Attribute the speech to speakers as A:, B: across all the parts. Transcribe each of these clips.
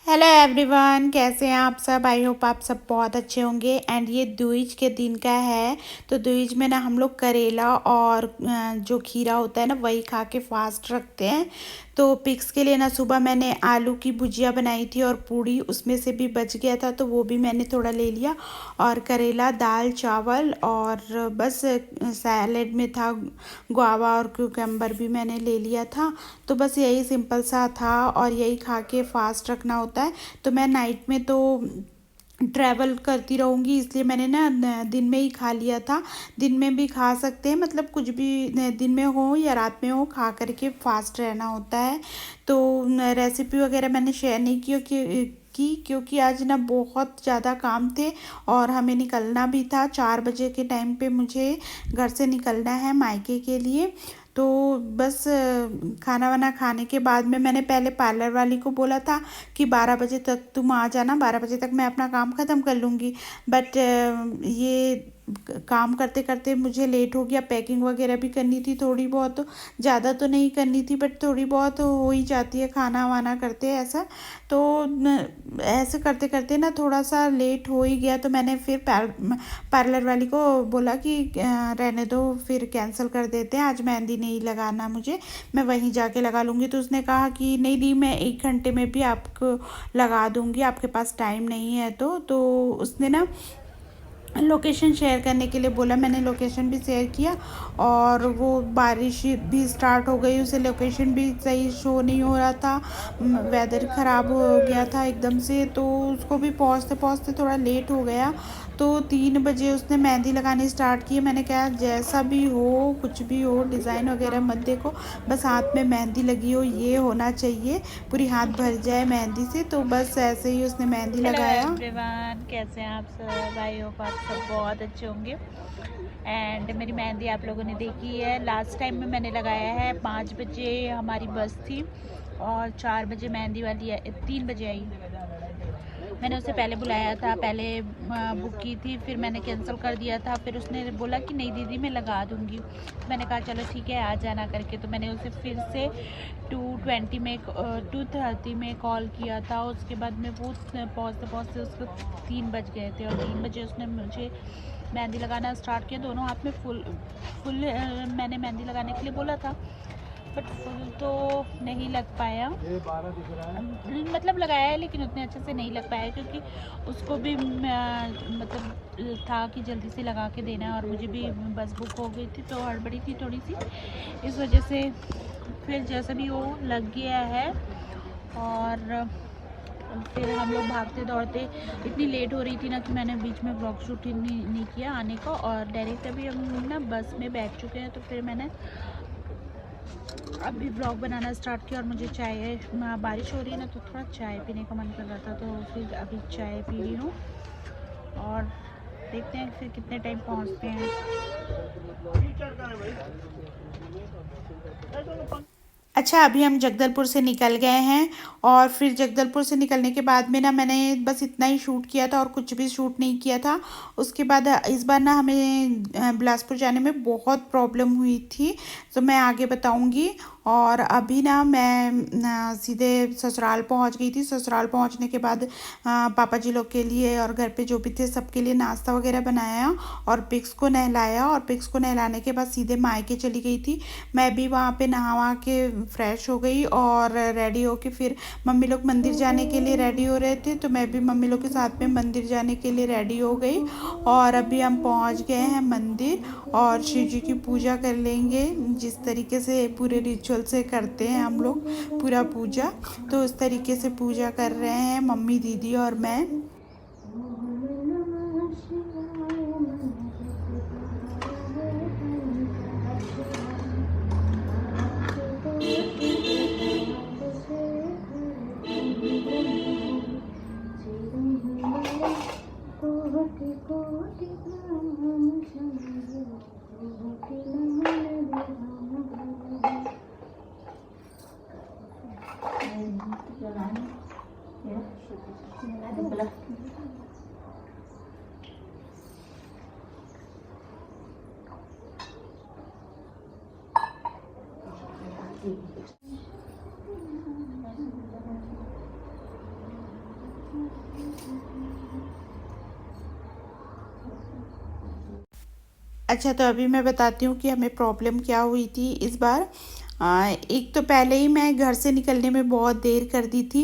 A: Hello everyone, कैसे हैं आप सब। आई होप आप सब बहुत अच्छे होंगे। एंड ये दूज के दिन का है। तो दूज में ना हम लोग करेला और जो खीरा होता है ना वही खा के फास्ट रखते हैं। तो पिक्स के लिए ना सुबह मैंने आलू की भुजिया बनाई थी और पूड़ी उसमें से भी बच गया था तो वो भी मैंने थोड़ा ले लिया। और करेला, दाल, चावल और बस सैलेड में था गुआवा और क्यूकम्बर भी मैंने ले लिया था। तो बस यही सिंपल सा था और यही खा के फास्ट रखना होता है। तो मैं नाइट में तो ट्रैवल करती रहूँगी इसलिए मैंने ना दिन में ही खा लिया था। दिन में भी खा सकते हैं, मतलब कुछ भी दिन में हो या रात में हो, खा करके फास्ट रहना होता है। तो रेसिपी वगैरह मैंने शेयर नहीं क्योंकि आज ना बहुत ज़्यादा काम थे और हमें निकलना भी था। 4 बजे के टाइम पे मुझे घर से निकलना है मायके के लिए। तो बस खाना वाना खाने के बाद में मैंने पहले पार्लर वाली को बोला था कि 12 बजे तक तुम आ जाना, 12 बजे तक मैं अपना काम ख़त्म कर लूँगी। बट ये काम करते करते मुझे लेट हो गया। पैकिंग वगैरह भी करनी थी थोड़ी बहुत, तो ज़्यादा तो नहीं करनी थी बट थोड़ी बहुत हो ही जाती है खाना वाना करते ऐसा। तो ऐसे करते करते ना थोड़ा सा लेट हो ही गया। तो मैंने फिर पार्लर वाली को बोला कि रहने दो, फिर कैंसिल कर देते हैं, आज मेहंदी नहीं लगाना मुझे, मैं वहीं जाके लगा लूँगी। तो उसने कहा कि नहीं दी, मैं 1 घंटे में भी आपको लगा दूँगी, आपके पास टाइम नहीं है तो उसने ना लोकेशन शेयर करने के लिए बोला। मैंने लोकेशन भी शेयर किया और वो बारिश भी स्टार्ट हो गई, उसे लोकेशन भी सही शो नहीं हो रहा था, वेदर ख़राब हो गया था एकदम से। तो उसको भी पहुंचते पहुंचते थोड़ा लेट हो गया। तो 3 बजे उसने मेहंदी लगानी स्टार्ट की। मैंने कहा जैसा भी हो, कुछ भी हो, डिज़ाइन वगैरह मत देखो, बस हाथ में मेहंदी लगी हो ये होना चाहिए, पूरी हाथ भर जाए मेहंदी से। तो बस ऐसे ही उसने मेहंदी
B: हेलो
A: लगाया।
B: एवरीवन, कैसे हैं आप सब। आई होप आप सब बहुत अच्छे होंगे। एंड मेरी मेहंदी आप लोगों ने देखी है। लास्ट टाइम में मैंने लगाया है 5 बजे हमारी बस थी और 4 बजे मेहंदी वाली 3 बजे आई। मैंने उसे पहले बुलाया था, पहले बुक की थी, फिर मैंने कैंसिल कर दिया था। फिर उसने बोला कि नहीं दीदी मैं लगा दूँगी। तो मैंने कहा चलो ठीक है आ जाना करके। तो मैंने उसे फिर से 2:30 में कॉल किया था। उसके बाद में वो पहुँचते पहुँचते उसको 3 बज गए थे और 3 बजे उसने मुझे मेहंदी लगाना स्टार्ट किया। दोनों हाथ में फुल मैंने मेहंदी लगाने के लिए बोला था बट फुल तो नहीं लग पाया। मतलब लगाया है लेकिन उतने अच्छे से नहीं लग पाया क्योंकि उसको भी मतलब था कि जल्दी से लगा के देना है और मुझे भी बस बुक हो गई थी तो हड़बड़ी थी थोड़ी सी, इस वजह से फिर जैसा भी वो लग गया है। और फिर हम लोग भागते दौड़ते, इतनी लेट हो रही थी ना कि मैंने बीच में ब्लॉग शूट ही नहीं किया आने का। और डायरेक्ट अभी हम ना बस में बैठ चुके हैं तो फिर मैंने अभी ब्लॉग बनाना स्टार्ट किया। और मुझे चाय, बारिश हो रही है ना तो थोड़ा चाय पीने का मन कर रहा था तो फिर अभी चाय पी रही हूँ और देखते हैं फिर कितने टाइम पहुँचते हैं।
A: अच्छा, अभी हम जगदलपुर से निकल गए हैं और फिर जगदलपुर से निकलने के बाद में ना मैंने बस इतना ही शूट किया था और कुछ भी शूट नहीं किया था। उसके बाद इस बार ना हमें बिलासपुर जाने में बहुत प्रॉब्लम हुई थी, तो मैं आगे बताऊंगी। और अभी ना मैं सीधे ससुराल पहुंच गई थी। ससुराल पहुंचने के बाद पापा जी लोग के लिए और घर पे जो भी थे सबके लिए नाश्ता वगैरह बनाया और पिक्स को नहलाया। और पिक्स को नहलाने के बाद सीधे मायके चली गई थी। मैं भी वहाँ पे नहा वहा के फ्रेश हो गई और रेडी होके फिर मम्मी लोग मंदिर जाने के लिए रेडी हो रहे थे तो मैं भी मम्मी लोग के साथ में मंदिर जाने के लिए रेडी हो गई। और अभी हम पहुँच गए हैं मंदिर और शिव जी की पूजा कर लेंगे जिस तरीके से पूरे रिचुअल से करते हैं हम लोग पूरा पूजा। तो उस तरीके से पूजा कर रहे हैं मम्मी, दीदी और मैं। अच्छा, तो अभी मैं बताती हूँ कि हमें प्रॉब्लम क्या हुई थी इस बार। एक तो पहले ही मैं घर से निकलने में बहुत देर कर दी थी।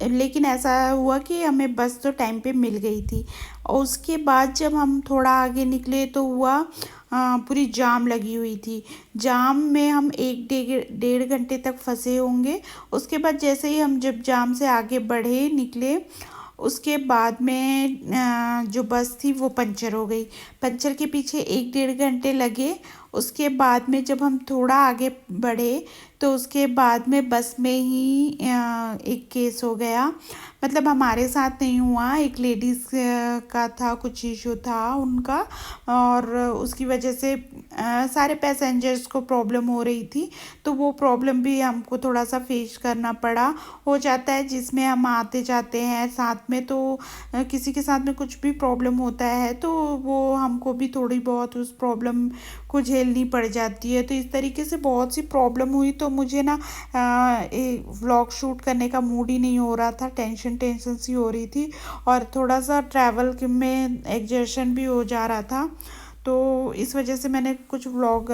A: लेकिन ऐसा हुआ कि हमें बस तो टाइम पे मिल गई थी, और उसके बाद जब हम थोड़ा आगे निकले तो हुआ पूरी जाम लगी हुई थी। जाम में हम एक डेढ़ डेढ़ घंटे तक फंसे होंगे। उसके बाद जैसे ही हम जब जाम से आगे बढ़े निकले, उसके बाद में जो बस थी वो पंचर हो गई। पंचर के पीछे एक डेढ़ घंटे लगे। उसके बाद में जब हम थोड़ा आगे बढ़े तो उसके बाद में बस में ही एक केस हो गया। मतलब हमारे साथ नहीं हुआ, एक लेडीज़ का था, कुछ इशू था उनका, और उसकी वजह से सारे पैसेंजर्स को प्रॉब्लम हो रही थी। तो वो प्रॉब्लम भी हमको थोड़ा सा फेस करना पड़ा। हो जाता है जिसमें हम आते जाते हैं साथ में, तो किसी के साथ में कुछ भी प्रॉब्लम होता है तो वो हमको भी थोड़ी बहुत उस प्रॉब्लम को झेलनी पड़ जाती है। तो इस तरीके से बहुत सी प्रॉब्लम हुई, तो मुझे ना व्लॉग शूट करने का मूड ही नहीं हो रहा था। टेंशन टेंशन सी हो रही थी, और थोड़ा सा ट्रैवल में एग्जर्शन भी हो जा रहा था। तो इस वजह से मैंने कुछ व्लॉग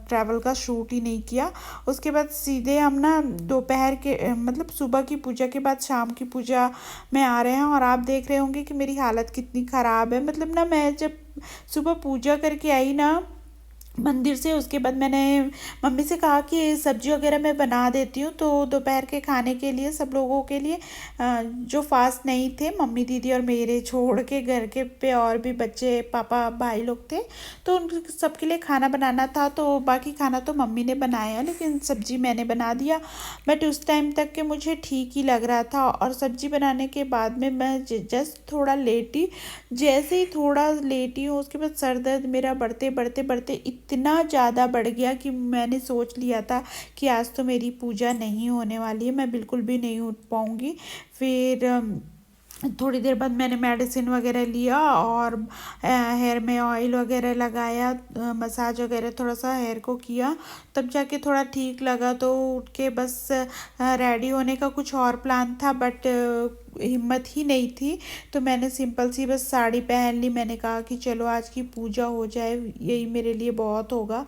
A: ट्रैवल का शूट ही नहीं किया। उसके बाद सीधे हम ना दोपहर के मतलब सुबह की पूजा के बाद शाम की पूजा में आ रहे हैं, और आप देख रहे होंगे कि मेरी हालत कितनी ख़राब है। मतलब ना मैं जब सुबह पूजा करके आई ना मंदिर से, उसके बाद मैंने मम्मी से कहा कि सब्जी वगैरह मैं बना देती हूँ, तो दोपहर के खाने के लिए सब लोगों के लिए जो फास्ट नहीं थे, मम्मी दीदी और मेरे छोड़ के घर के पे और भी बच्चे पापा भाई लोग थे, तो उन सबके लिए खाना बनाना था। तो बाकी खाना तो मम्मी ने बनाया, लेकिन सब्जी मैंने बना दिया। बट उस टाइम तक के मुझे ठीक ही लग रहा था, और सब्जी बनाने के बाद में मैं जस्ट थोड़ा लेटी। जैसे ही थोड़ा लेटी हूँ उसके बाद सर दर्द मेरा बढ़ते बढ़ते बढ़ते इतना ज़्यादा बढ़ गया कि मैंने सोच लिया था कि आज तो मेरी पूजा नहीं होने वाली है, मैं बिल्कुल भी नहीं उठ पाऊँगी। फिर थोड़ी देर बाद मैंने मेडिसिन वगैरह लिया, और हेयर में ऑयल वगैरह लगाया, मसाज वगैरह थोड़ा सा हेयर को किया, तब जाके थोड़ा ठीक लगा। तो उठ के बस रेडी होने का कुछ और प्लान था, बट हिम्मत ही नहीं थी। तो मैंने सिंपल सी बस साड़ी पहन ली। मैंने कहा कि चलो आज की पूजा हो जाए, यही मेरे लिए बहुत होगा।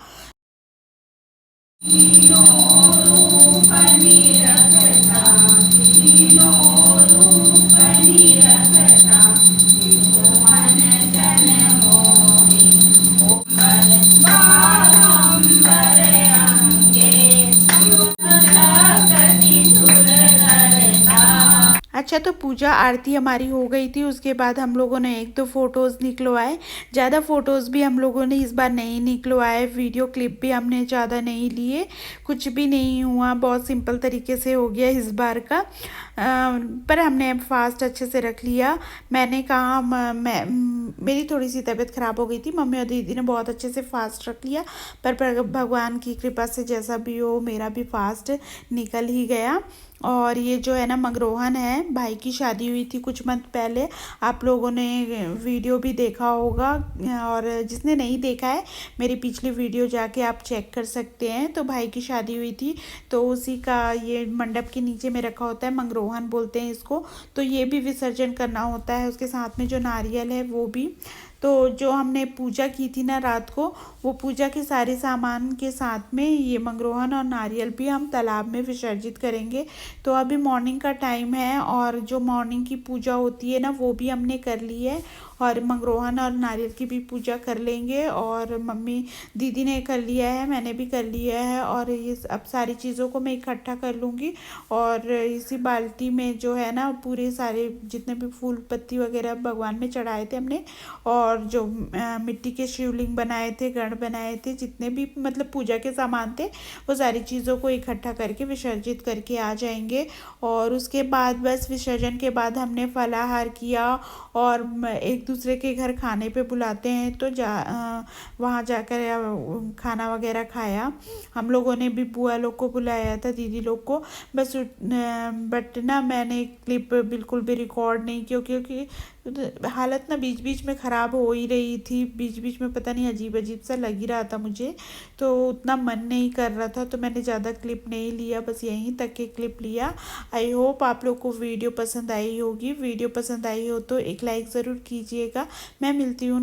A: अच्छा, तो पूजा आरती हमारी हो गई थी। उसके बाद हम लोगों ने एक दो फ़ोटोज़ निकलवाए। ज़्यादा फ़ोटोज़ भी हम लोगों ने इस बार नहीं निकलवाए, वीडियो क्लिप भी हमने ज़्यादा नहीं लिए, कुछ भी नहीं हुआ, बहुत सिंपल तरीके से हो गया इस बार का। पर हमने फास्ट अच्छे से रख लिया। मैंने कहा मेरी थोड़ी सी तबीयत ख़राब हो गई थी, मम्मी और दीदी ने बहुत अच्छे से फास्ट रख लिया। पर भगवान की कृपा से जैसा भी हो मेरा भी फास्ट निकल ही गया। और ये जो है ना मंगरोहन है, भाई की शादी हुई थी कुछ मंथ पहले, आप लोगों ने वीडियो भी देखा होगा, और जिसने नहीं देखा है मेरी पिछली वीडियो जाके आप चेक कर सकते हैं। तो भाई की शादी हुई थी, तो उसी का ये मंडप के नीचे में रखा होता है, मंगरोहन बोलते हैं इसको। तो ये भी विसर्जन करना होता है, उसके साथ में जो नारियल है वो भी। तो जो हमने पूजा की थी ना रात को, वो पूजा के सारे सामान के साथ में ये मंगरोहन और नारियल भी हम तालाब में विसर्जित करेंगे। तो अभी मॉर्निंग का टाइम है, और जो मॉर्निंग की पूजा होती है ना वो भी हमने कर ली है, और मंगरोहन और नारियल की भी पूजा कर लेंगे। और मम्मी दीदी ने कर लिया है, मैंने भी कर लिया है, और ये अब सारी चीज़ों को मैं इकट्ठा कर लूँगी, और इसी बाल्टी में जो है ना पूरे सारे जितने भी फूल पत्ती वगैरह भगवान में चढ़ाए थे हमने, और जो मिट्टी के शिवलिंग बनाए थे, गण बनाए थे, जितने भी मतलब पूजा के सामान थे, वो सारी चीज़ों को इकट्ठा करके विसर्जित करके आ जाएंगे। और उसके बाद बस विसर्जन के बाद हमने फलाहार किया, और एक एक दूसरे के घर खाने पे बुलाते हैं तो वहाँ जाकर खाना वगैरह खाया। हम लोगों ने भी बुआ लोग को बुलाया था, दीदी लोग को, बस बट ना मैंने क्लिप बिल्कुल भी रिकॉर्ड नहीं किया क्योंकि हालत ना बीच बीच में ख़राब हो ही रही थी, बीच बीच में पता नहीं अजीब अजीब सा लग ही रहा था मुझे, तो उतना मन नहीं कर रहा था तो मैंने ज़्यादा क्लिप नहीं लिया, बस यहीं तक के क्लिप लिया। आई होप आप लोग को वीडियो पसंद आई होगी। वीडियो पसंद आई हो तो एक लाइक ज़रूर कीजिएगा। मैं मिलती हूँ